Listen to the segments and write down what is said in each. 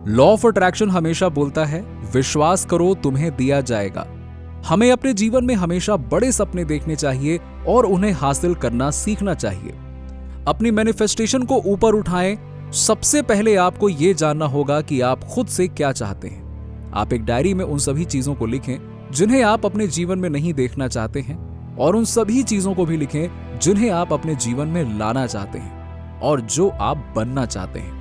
Law of attraction हमेशा बोलता है, विश्वास करो तुम्हें दिया जाएगा। हमें अपने जीवन में हमेशा बड़े सपने देखने चाहिए और उन्हें हासिल करना सीखना चाहिए। अपनी मैनिफेस्टेशन को ऊपर उठाएं। सबसे पहले आपको यह जानना होगा कि आप खुद से क्या चाहते हैं। आप एक डायरी में उन सभी चीजों को लिखें जिन्हें आप अपने जीवन में नहीं देखना चाहते हैं, और उन सभी चीजों को भी लिखें जिन्हें आप अपने जीवन में लाना चाहते हैं और जो आप बनना चाहते हैं।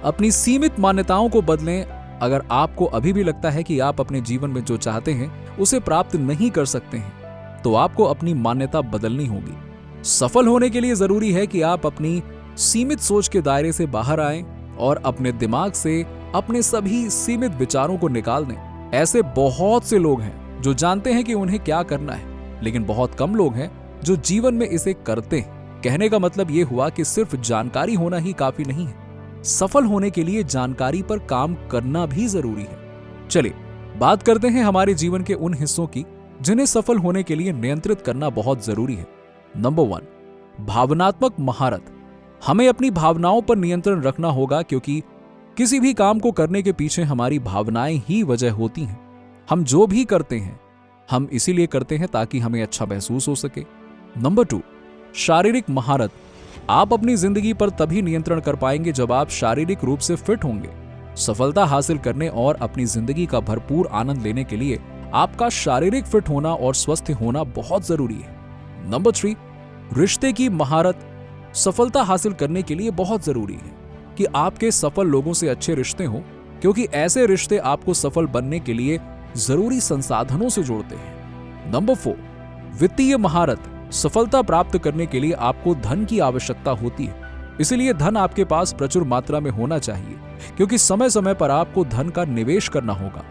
अपनी सीमित मान्यताओं को बदलें। अगर आपको अभी भी लगता है कि आप अपने जीवन में जो चाहते हैं उसे प्राप्त नहीं कर सकते हैं, तो आपको अपनी मान्यता बदलनी होगी। सफल होने के लिए जरूरी है कि आप अपनी सीमित सोच के दायरे से बाहर आएं और अपने दिमाग से अपने सभी सीमित विचारों को निकाल दें। ऐसे बहुत से लोग हैं जो जानते हैं कि उन्हें क्या करना है, लेकिन बहुत कम लोग हैं जो जीवन में इसे करते हैं। कहने का मतलब यह हुआ कि सिर्फ जानकारी होना ही काफी नहीं है। सफल होने के लिए जानकारी पर काम करना भी जरूरी है। चलिए बात करते हैं हमारे जीवन के उन हिस्सों की जिन्हें सफल होने के लिए नियंत्रित करना बहुत जरूरी है। नंबर 1, भावनात्मक महारत। हमें अपनी भावनाओं पर नियंत्रण रखना होगा, क्योंकि किसी भी काम को करने के पीछे हमारी भावनाएं ही वजह होती हैं। हम जो भी करते हैं हम इसीलिए करते हैं ताकि हमें अच्छा महसूस हो सके। नंबर 2, शारीरिक महारत। आप अपनी जिंदगी पर तभी नियंत्रण कर पाएंगे जब आप शारीरिक रूप से फिट होंगे। सफलता हासिल करने और अपनी जिंदगी का भरपूर आनंद लेने के लिए आपका शारीरिक फिट होना और स्वस्थ होना बहुत जरूरी है। नंबर 3, रिश्ते की महारत। सफलता हासिल करने के लिए बहुत जरूरी है कि आपके सफल लोगों से अच्छे रिश्ते हों, क्योंकि ऐसे रिश्ते आपको सफल बनने के लिए जरूरी संसाधनों से जोड़ते हैं। नंबर 4, वित्तीय महारत। सफलता प्राप्त करने के लिए आपको धन की आवश्यकता होती है, इसलिए धन आपके पास प्रचुर मात्रा में होना चाहिए, क्योंकि समय समय पर आपको धन का निवेश करना होगा।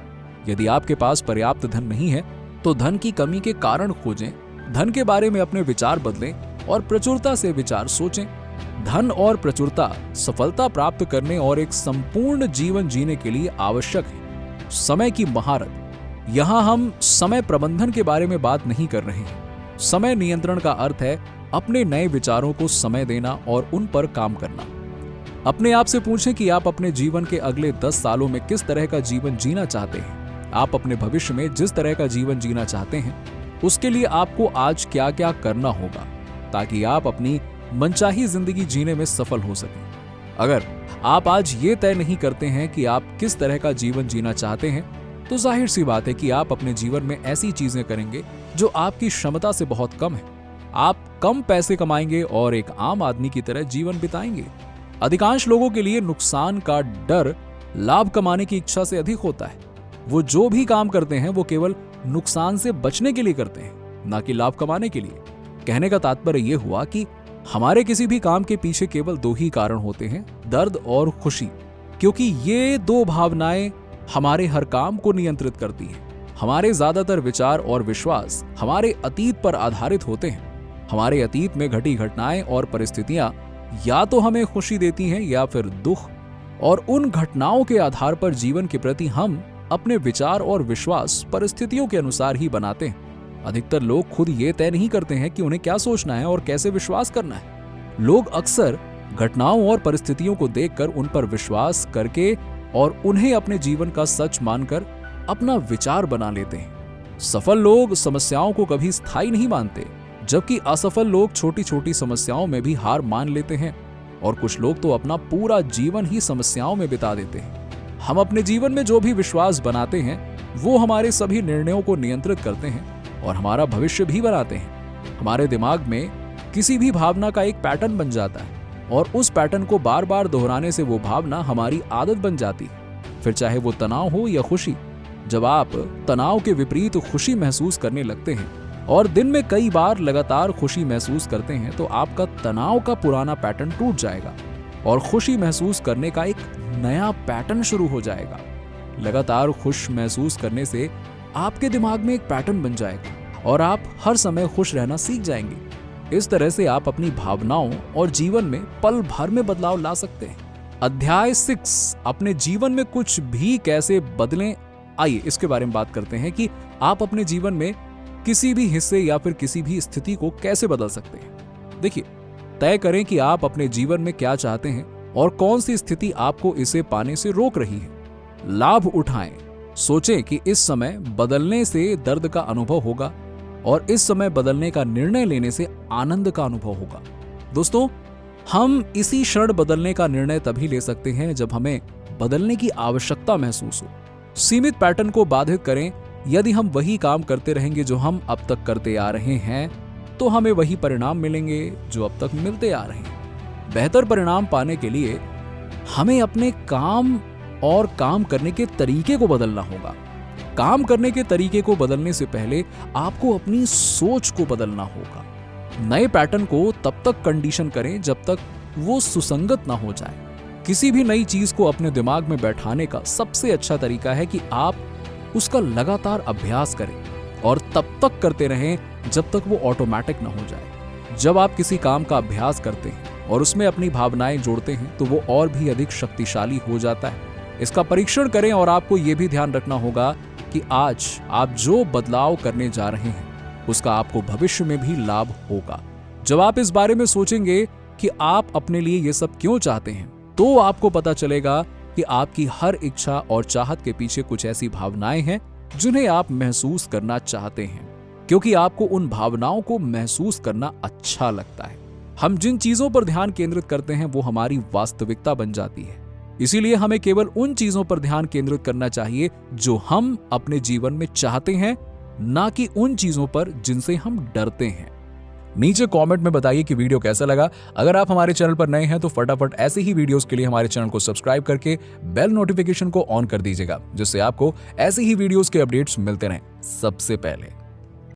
यदि आपके पास पर्याप्त धन नहीं है तो धन की कमी के कारण खोजें, धन के बारे में अपने विचार बदलें और प्रचुरता से विचार सोचें। धन और प्रचुरता सफलता प्राप्त करने और एक संपूर्ण जीवन जीने के लिए आवश्यक है। समय की महारत। यहां हम समय प्रबंधन के बारे में बात नहीं कर रहे हैं। समय नियंत्रण का अर्थ है अपने नए विचारों को समय देना और उन पर काम करना। अपने आप से पूछें कि आप अपने जीवन के अगले 10 सालों में किस तरह का जीवन जीना चाहते हैं। आप अपने भविष्य में जिस तरह का जीवन जीना चाहते हैं उसके लिए आपको आज क्या क्या करना होगा, ताकि आप अपनी मनचाही जिंदगी जीने में सफल हो सकें। अगर आप आज ये तय नहीं करते हैं कि आप किस तरह का जीवन जीना चाहते हैं, तो जाहिर सी बात है कि आप अपने जीवन में ऐसी चीजें करेंगे जो आपकी क्षमता से बहुत कम है। आप कम पैसे कमाएंगे और एक आम आदमी की तरह जीवन बिताएंगे। अधिकांश लोगों के लिए नुकसान का डर लाभ कमाने की इच्छा से अधिक होता है। वो जो भी काम करते हैं वो केवल नुकसान से बचने के लिए करते हैं, ना कि लाभ कमाने के लिए। कहने का तात्पर्य यह हुआ कि हमारे किसी भी काम के पीछे केवल 2 ही कारण होते हैं, दर्द और खुशी, क्योंकि ये 2 भावनाएं हमारे हर काम को नियंत्रित करती हैं। हमारे ज्यादातर विचार और विश्वास हमारे अतीत पर आधारित होते हैं। हमारे अतीत में घटी घटनाएं और परिस्थितियां या तो हमें खुशी देती हैं या फिर दुख, और उन घटनाओं के आधार पर जीवन के प्रति हम अपने विचार और विश्वास परिस्थितियों के अनुसार ही बनाते हैं। अधिकतर लोग खुद ये तय नहीं करते हैं कि उन्हें क्या सोचना है और कैसे विश्वास करना है। लोग अक्सर घटनाओं और परिस्थितियों को देखकर उन पर विश्वास करके और उन्हें अपने जीवन का सच मानकर अपना विचार बना लेते हैं। सफल लोग समस्याओं को कभी स्थायी नहीं मानते, जबकि असफल लोग छोटी छोटी समस्याओं में भी हार मान लेते हैं, और कुछ लोग तो अपना पूरा जीवन ही समस्याओं में बिता देते हैं। हम अपने जीवन में जो भी विश्वास बनाते हैं वो हमारे सभी निर्णयों को नियंत्रित करते हैं और हमारा भविष्य भी बनाते हैं। हमारे दिमाग में किसी भी भावना का एक पैटर्न बन जाता है, और उस पैटर्न को बार बार दोहराने से वो भावना हमारी आदत बन जाती है, फिर चाहे वो तनाव हो या खुशी। जब आप तनाव के विपरीत खुशी महसूस करने लगते हैं और दिन में कई बार लगातार खुशी महसूस करते हैं, तो आपका तनाव का पुराना पैटर्न टूट जाएगा और खुशी महसूस करने का एक नया पैटर्न शुरू हो जाएगा। लगातार खुश महसूस करने से आपके दिमाग में एक पैटर्न बन जाएगा और आप हर समय खुश रहना सीख जाएंगे। इस तरह से आप अपनी भावनाओं और जीवन में पल भर में बदलाव ला सकते हैं। अध्याय 6, अपने जीवन में कुछ भी कैसे बदलें। आइए इसके बारे में बात करते हैं कि आप अपने जीवन में किसी भी हिस्से या फिर किसी भी स्थिति को कैसे बदल सकते हैं। देखिए, तय करें कि आप अपने जीवन में क्या चाहते हैं और कौन सी स्थिति आपको इसे पाने से रोक रही है। लाभ उठाएं। सोचें कि इस समय बदलने से दर्द का अनुभव होगा और इस समय बदलने का निर्णय लेने से आनंद का अनुभव होगा। दोस्तों, हम इसी क्षण बदलने का निर्णय तभी ले सकते हैं जब हमें बदलने की आवश्यकता महसूस हो। सीमित पैटर्न को बाधित करें। यदि हम वही काम करते रहेंगे जो हम अब तक करते आ रहे हैं, तो हमें वही परिणाम मिलेंगे जो अब तक मिलते आ रहे हैं। बेहतर परिणाम पाने के लिए हमें अपने काम और काम करने के तरीके को बदलना होगा। काम करने के तरीके को बदलने से पहले आपको अपनी सोच को बदलना होगा। नए पैटर्न को तब तक कंडीशन करें जब तक वो सुसंगत ना हो जाए। किसी भी नई चीज को अपने दिमाग में बैठाने का सबसे अच्छा तरीका है कि आप उसका लगातार अभ्यास करें और तब तक करते रहें जब तक वो ऑटोमेटिक ना हो जाए। जब आप किसी काम का अभ्यास करते हैं और उसमें अपनी भावनाएं जोड़ते हैं तो वो और भी अधिक शक्तिशाली हो जाता है। इसका परीक्षण करें और आपको ये भी ध्यान रखना होगा कि आज आप जो बदलाव करने जा रहे हैं उसका आपको भविष्य में भी लाभ होगा। जब आप इस बारे में सोचेंगे कि आप अपने लिए ये सब क्यों चाहते हैं, तो आपको पता चलेगा कि आपकी हर इच्छा और चाहत के पीछे कुछ ऐसी भावनाएं हैं जिन्हें आप महसूस करना चाहते हैं, क्योंकि आपको उन भावनाओं को महसूस करना अच्छा लगता है। हम जिन चीजों पर ध्यान केंद्रित करते हैं वो हमारी वास्तविकता बन जाती है। इसीलिए हमें केवल उन चीजों पर ध्यान केंद्रित करना चाहिए जो हम अपने जीवन में चाहते हैं, ना कि उन चीजों पर जिनसे हम डरते हैं। नीचे कमेंट में बताइए कि वीडियो कैसा लगा। अगर आप हमारे चैनल पर नए हैं तो फटाफट ऐसे ही वीडियोस के लिए हमारे चैनल को सब्सक्राइब करके बेल नोटिफिकेशन को ऑन कर दीजिएगा, जिससे आपको ऐसे ही वीडियोस के अपडेट्स मिलते रहें सबसे पहले।